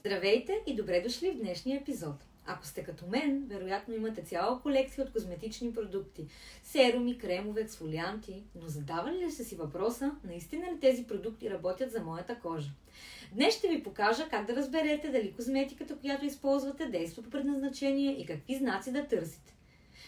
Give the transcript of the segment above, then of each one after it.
Здравейте и добре дошли в днешния епизод. Ако сте като мен, вероятно имате цяла колекция от козметични продукти, серуми, кремове, ексфолианти, но задавали ли сте си въпроса, наистина ли тези продукти работят за моята кожа? Днес ще ви покажа как да разберете дали козметиката, която използвате, действа по предназначение и какви знаци да търсите.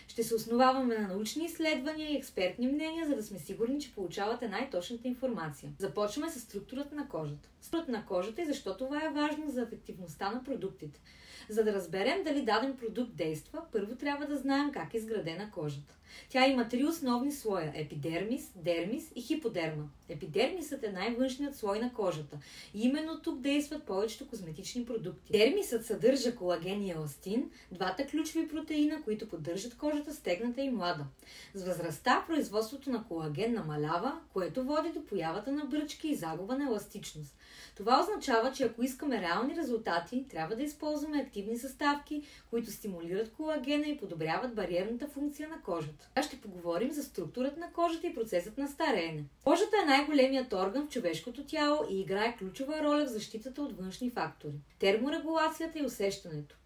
Ще се основаваме на научни изследвания и експертни мнения, за да сме сигурни, че получавате най-точната информация. Започваме с структурата на кожата. Структурата на кожата и защо това е важно за ефективността на продуктите. За да разберем дали даден продукт действа, първо трябва да знаем как е изградена кожата. Тя има три основни слоя – епидермис, дермис и хиподерма. Епидермисът е най-външният слой на кожата и именно тук действат повечето козметични продукти. Дермисът съдържа колаген и еластин, двата ключови протеина, които поддържат кожата стегната и млада. С възрастта производството на колаген намалява, което води до появата на бръчки и загуба на еластичност. Това означава, че ако искаме реални резултати, трябва да използваме активни съставки, които стимулират колагена и подобряват бариерната функция на кожата. Сега ще поговорим за структурата на кожата и процесът на стареене. Кожата е най-големият орган в човешкото тяло и играе ключова роля в защитата от външни фактори. Терморегулацията и усещането.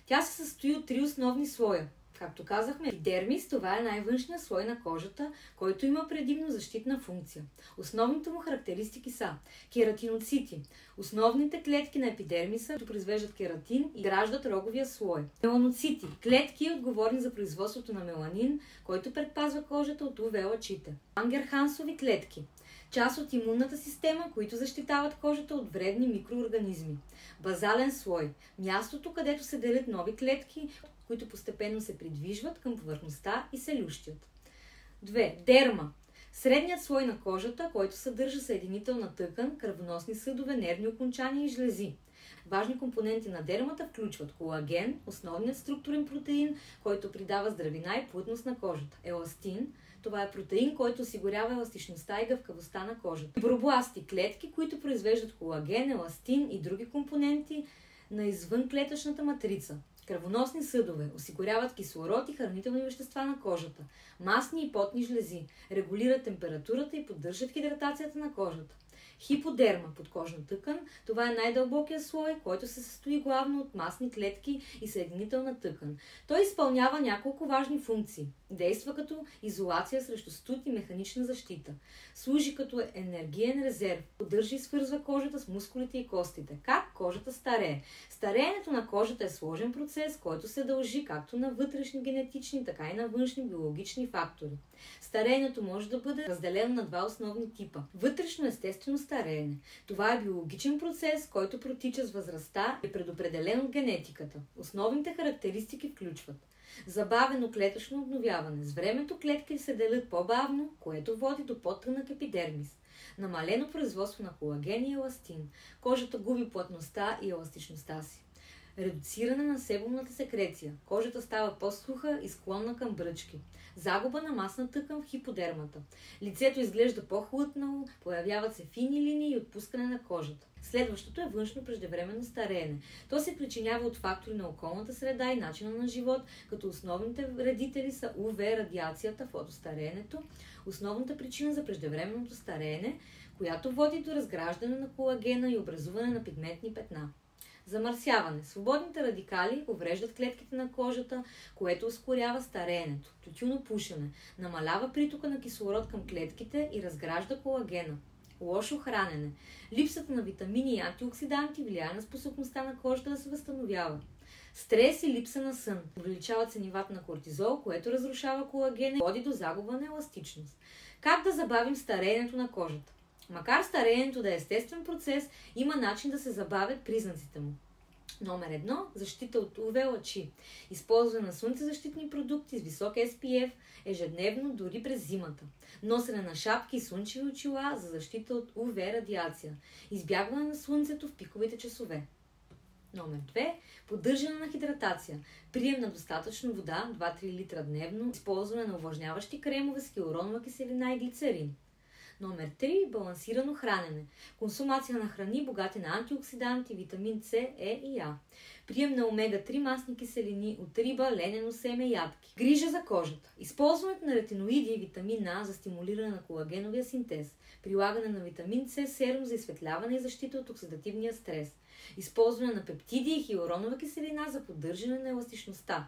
Тя се състои от три основни слоя. Както казахме, епидермис, това е най-външният слой на кожата, който има предимно защитна функция. Основните му характеристики са кератиноцити. Основните клетки на епидермиса, които произвеждат кератин и граждат роговия слой. Меланоцити. Клетки, отговорни за производството на меланин, който предпазва кожата от УВ лъчите. Лангерхансови клетки. Част от имунната система, които защитават кожата от вредни микроорганизми. Базален слой. Мястото, където се делят нови клетки, които постепенно се придвижват към повърхността и се лющят. 2. Дерма. Средният слой на кожата, който съдържа съединителна тъкан, кръвоносни съдове, нервни окончания и жлези. Важни компоненти на дермата включват колаген, основният структурен протеин, който придава здравина и плътност на кожата. Еластин. Това е протеин, който осигурява еластичността и гъвкавостта на кожата. Фибробласти – клетки, които произвеждат колаген, еластин и други компоненти на извънклетъчната матрица. Кръвоносни съдове осигуряват кислород и хранителни вещества на кожата. Масни и потни жлези регулират температурата и поддържат хидратацията на кожата. Хиподерма – подкожна тъкан. Това е най-дълбокият слой, който се състои главно от масни клетки и съединителна тъкан. Той изпълнява няколко важни функции. Действа като изолация срещу студ и механична защита. Служи като енергиен резерв. Поддържа и свързва кожата с мускулите и костите. Как кожата старее? Стареенето на кожата е сложен процес, който се дължи както на вътрешни генетични, така и на външни биологични фактори. Стареенето може да бъде разделено на два основни типа. Вътрешно естествено стареене. Това е биологичен процес, който протича с възрастта и е предопределен от генетиката. Основните характеристики включват забавено клетъчно обновяване. С времето клетките се делят по-бавно, което води до по-тънък епидермис. Намалено производство на колаген и еластин. Кожата губи плътността и еластичността си. Редуциране на себумната секреция. Кожата става по-суха и склонна към бръчки. Загуба на масна тъкан в хиподермата. Лицето изглежда по-хлътнало, появяват се фини линии и отпускане на кожата. Следващото е външно преждевременно стареене. То се причинява от фактори на околната среда и начина на живот, като основните вредители са УВ радиацията, фотостареенето, основната причина за преждевременното стареене, която води до разграждане на колагена и образуване на пигментни петна. Замърсяване. Свободните радикали увреждат клетките на кожата, което ускорява стареенето. Тютюнопушене. Намалява притока на кислород към клетките и разгражда колагена. Лошо хранене. Липсата на витамини и антиоксиданти влияе на способността на кожата да се възстановява. Стрес и липса на сън. Увеличават се нивата на кортизол, което разрушава колагена и води до загуба на еластичност. Как да забавим стареенето на кожата? Макар стареенето да е естествен процес, има начин да се забавят признаците му. Номер 1. Защита от УВ лъчи. Използване на слънцезащитни продукти с висок SPF ежедневно, дори през зимата. Носене на шапки и слънчеви очила за защита от УВ радиация. Избягване на слънцето в пиковите часове. Номер 2. Поддържане на хидратация. Прием на достатъчно вода, 2-3 литра дневно. Използване на увлажняващи кремове с хиалуронова киселина и глицерин. Номер 3. Балансирано хранене. Консумация на храни, богати на антиоксиданти, витамин С, Е и А. Прием на омега-3 масни киселини от риба, ленено семе и ядки. Грижа за кожата. Използването на ретиноиди и витамин А за стимулиране на колагеновия синтез. Прилагане на витамин С серум за изсветляване и защита от оксидативния стрес. използване на пептиди и хиалуронова киселина за поддържане на еластичността.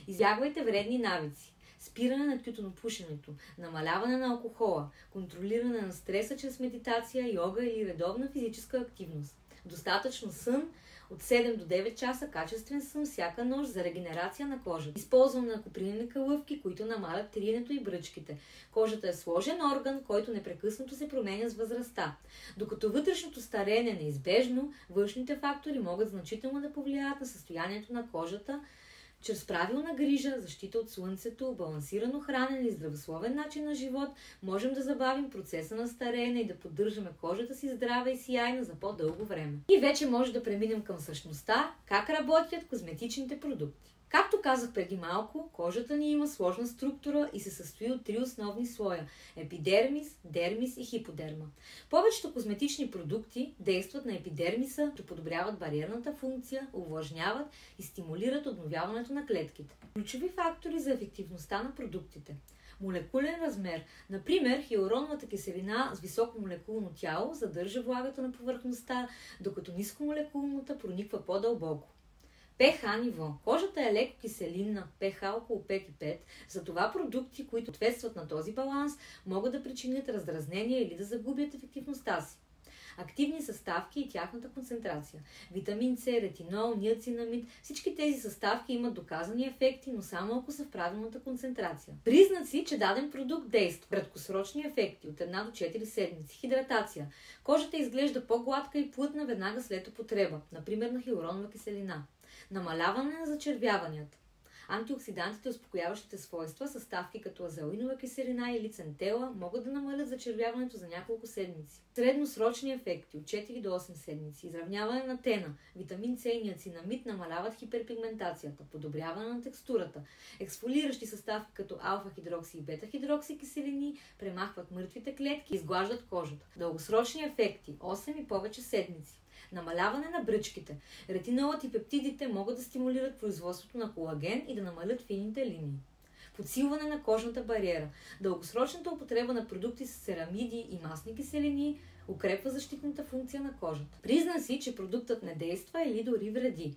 Избягвайте вредни навици, спиране на тютюнопушенето, намаляване на алкохола, контролиране на стреса чрез медитация, йога или редовна физическа активност. Достатъчно сън, от 7 до 9 часа качествен сън всяка нощ за регенерация на кожата. Използване на копринени калъвки, които намалят триенето и бръчките. Кожата е сложен орган, който непрекъснато се променя с възрастта. Докато вътрешното стареене е неизбежно, външните фактори могат значително да повлияят на състоянието на кожата, чрез правилна грижа, защита от слънцето, балансирано хранене и здравословен начин на живот, можем да забавим процеса на стареене и да поддържаме кожата си здрава и сияйна за по-дълго време. И вече може да преминем към същността, как работят козметичните продукти. Както казах преди малко, кожата ни има сложна структура и се състои от 3 основни слоя – епидермис, дермис и хиподерма. Повечето козметични продукти действат на епидермиса, като подобряват бариерната функция, увлажняват и стимулират обновяването на клетките. Ключови фактори за ефективността на продуктите. Молекулен размер. Например, хиалуроновата киселина с високо молекулно тяло задържа влагата на повърхността, докато нискомолекулната прониква по-дълбоко. pH ниво. Кожата е леко киселинна, pH около 5,5, затова продукти, които съответстват на този баланс, могат да причинят раздразнение или да загубят ефективността си. Активни съставки и тяхната концентрация. Витамин С, ретинол, ниацинамид, всички тези съставки имат доказани ефекти, но само ако са в правилната концентрация. Признаци, че даден продукт действа. Краткосрочни ефекти от 1 до 4 седмици. Хидратация. Кожата изглежда по-гладка и плътна веднага след употреба, например на хиалуронова киселина. Намаляване на зачервяванията. Антиоксидантите, успокояващите свойства, съставки като азелинова киселина или центела, могат да намалят зачервяването за няколко седмици. Средносрочни ефекти от 4 до 8 седмици. Изравняване на тена. Витамин С и ниацинамид намаляват хиперпигментацията, подобряване на текстурата. Ексфолиращи съставки като алфа-хидрокси и бета-хидрокси киселини премахват мъртвите клетки и изглаждат кожата. Дългосрочни ефекти 8 и повече седмици. Намаляване на бръчките. Ретинолът и пептидите могат да стимулират производството на колаген и да намалят фините линии. Подсилване на кожната бариера. Дългосрочната употреба на продукти с церамиди и масни киселини укрепва защитната функция на кожата. Признаци, че продуктът не действа или дори вреди.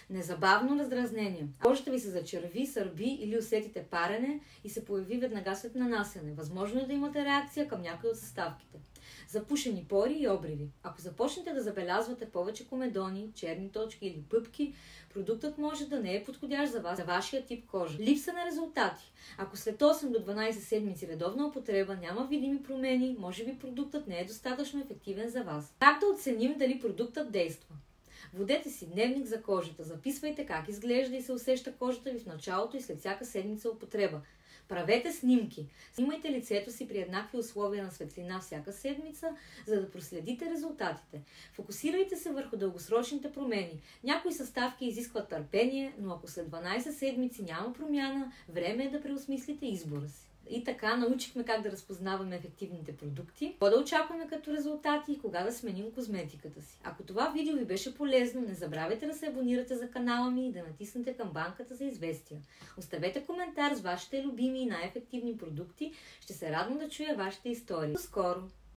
Незабавно раздразнение. Кожата ви се зачерви, сърби или усетите парене и се появи веднага след нанасяне. Възможно е да имате реакция към някои от съставките. Запушени пори и обриви. Ако започнете да забелязвате повече комедони, черни точки или пъпки, продуктът може да не е подходящ за вас, за вашия тип кожа. Липса на резултати. Ако след 8 до 12 седмици редовна употреба няма видими промени, може би продуктът не е достатъчно ефективен за вас. Как да оценим дали продуктът действа? Водете си дневник за кожата, записвайте как изглежда и се усеща кожата ви в началото и след всяка седмица употреба. Правете снимки. Снимайте лицето си при еднакви условия на светлина всяка седмица, за да проследите резултатите. Фокусирайте се върху дългосрочните промени. Някои съставки изискват търпение, но ако след 12 седмици няма промяна, време е да преосмислите избора си. И така научихме как да разпознаваме ефективните продукти, какво да очакваме като резултати и кога да сменим козметиката си. Ако това видео ви беше полезно, не забравяйте да се абонирате за канала ми и да натиснете камбанката за известия. Оставете коментар с вашите любими и най-ефективни продукти. Ще се радвам да чуя вашите истории. До скоро!